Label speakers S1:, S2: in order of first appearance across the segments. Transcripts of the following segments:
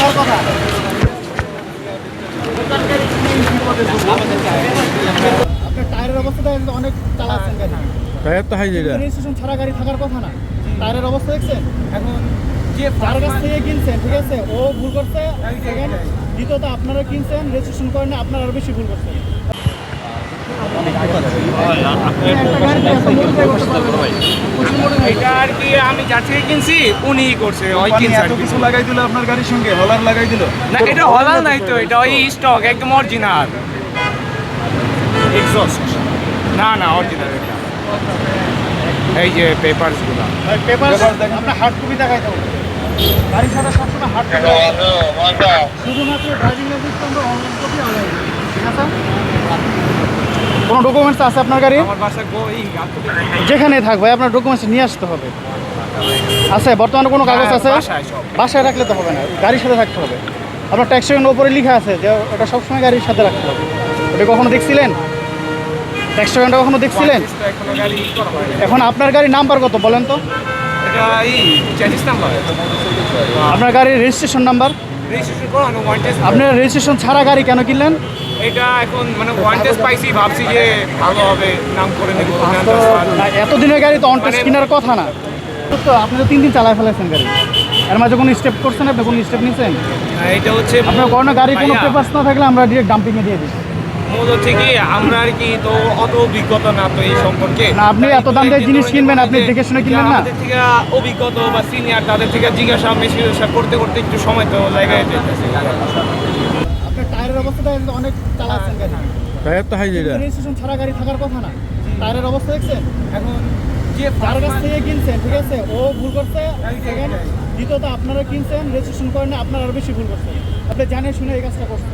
S1: হওয়ার কথা। আপনার টায়ারের অবস্থাটা অনেক চালাচ্ছেন গাড়ি,
S2: টায়ার তো হাই যেটা
S1: রেজিস্ট্রেশন ছাড়া গাড়ি থাকার কথা না। টায়ারের অবস্থা দেখছেন। এখন যে যার কাছ থেকে কিনছেন, ঠিক আছে, ও ভুল করছে। সেকেন্ড, দ্বিতীয়ত আপনারা কিনছেন, রেজিস্ট্রেশন করেন না, আপনারা আরো বেশি ভুল করছেন।
S3: এটা আর কি আমি যার থেকে কিনছি উনিই করছে, ওই কিনছে
S2: এত কিছু লাগাই দিল আপনার গাড়ির সঙ্গে, হলার লাগাই দিল।
S3: না, এটা হলাল নাই তো, এটা ওই স্টক একদম অরিজিনাল এক্সস্ট। না না, অরিজিনাল এটা। এই যে পেপারস গুলো,
S1: পেপার আপনার হার্ড কপি দেখাই দেবো। গাড়ির সাথে সবসময় হার্ড কপি, শুধুমাত্র ড্রাইভিং লাইসেন্স আমরা অনলাইন কপি আলাই, ঠিক আছে। কোনো ডকুমেন্টস আছে আপনার গাড়ি?
S3: আমার বাসা এই
S1: যেখানে থাকবে আপনার ডকুমেন্টস নিয়ে আসতে হবে। আছে বর্তমানে কোনো কাগজ আছে?
S3: বাসায় সব।
S1: বাসায় রাখলে তো হবে না, গাড়ির সাথে থাকতে হবে। আপনার ট্যাক্সের উপরে লেখা আছে যে ওটা সবসময় গাড়ির সাথে রাখতে হবে। ওটা কখনো দেখছিলেন? ট্যাক্সটা কখনো দেখছিলেন?
S3: এখনো গাড়ি করা হয় না।
S1: এখন আপনার গাড়ির নাম্বার কত বলেন তো?
S3: এটা এই চেঞ্জিস নাম্বার,
S1: আপনার গাড়ির রেজিস্ট্রেশন নাম্বার?
S3: রেজিস্ট্রেশন করানো ওয়ান টেস্ট।
S1: আপনার রেজিস্ট্রেশন ছাড়া গাড়ি কেন কিনলেন?
S3: এটা এখন মানে ওয়ান টেস্ট পাইছি, ভাবছি যে ভালো হবে, নাম করে নেব।
S1: না, এতদিনের গাড়ি তো অন টেস্ট কেনার কথা না। তো আপনি তো 3 দিন চালায় ফেলেছেন গাড়ি, এর মাঝে কোনো স্টেপ করছেন? আপনি কোনো স্টেপ নিয়েছেন?
S3: এটা হচ্ছে
S1: আপনার কোনো গাড়ি কোনো
S3: ভাইয়া,
S1: পেপারস না থাকলে আমরা ডিরেক্ট ডাম্পিংয়ে দিয়ে দিই।
S3: মূল হচ্ছে কি আমরা আর কি তো অত অভিজ্ঞতা না তো এই সম্পর্কে।
S1: না, আপনি এত দাম দিয়ে জিনিস কিনবেন, আপনি দেখে শুনে কিনবেন না।
S3: আমাদের থেকে অভিজ্ঞত বা সিনিয়র, তাদের থেকে জিজ্ঞাসা মেশিন করতে করতে একটু সময় তো জায়গায় যেতেছে।
S1: আপনার টায়ারের অবস্থাটা অনেক চালাচ্ছেন গাড়ি,
S2: টায়ার তো হাই যেটা
S1: রেজিস্ট্রেশন ছাড়া গাড়ি থাকার কথা না। টায়ারের অবস্থা দেখছেন। এখন যে যার কাছ থেকে কিনছেন, ঠিক আছে, ও ভুল করছে। সেকেন্ড, দ্বিতীয়ত আপনারা কিনছেন, রেজিস্ট্রেশন করেন না, আপনারা আরো বেশি ভুল করছেন। আপনি জানে শুনে এই কাজটা করছেন,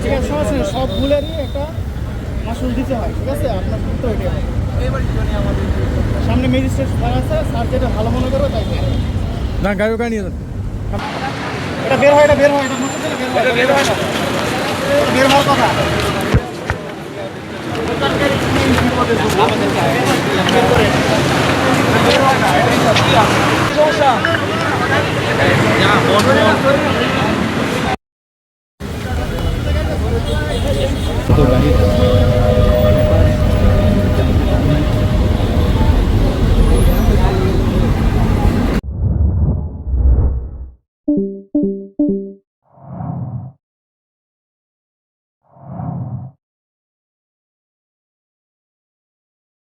S1: ঠিক আছে। সরাসরি সব ভুলেরই একটা মাসুল দিতে হয়, ঠিক আছে। আপনার ভুল তো এটাই হবে। সামনে ম্যাজিস্ট্রেট স্যার আছে, স্যার যেটা ভালো মনে করবে তাই করবে।
S2: না গাড়ি ওখানে নিয়ে যান।
S1: এটা বের হয়, এটা বের হয়, এটা মুছে দিলে বের হয়, বের হয় না, বের হওয়ার কথা।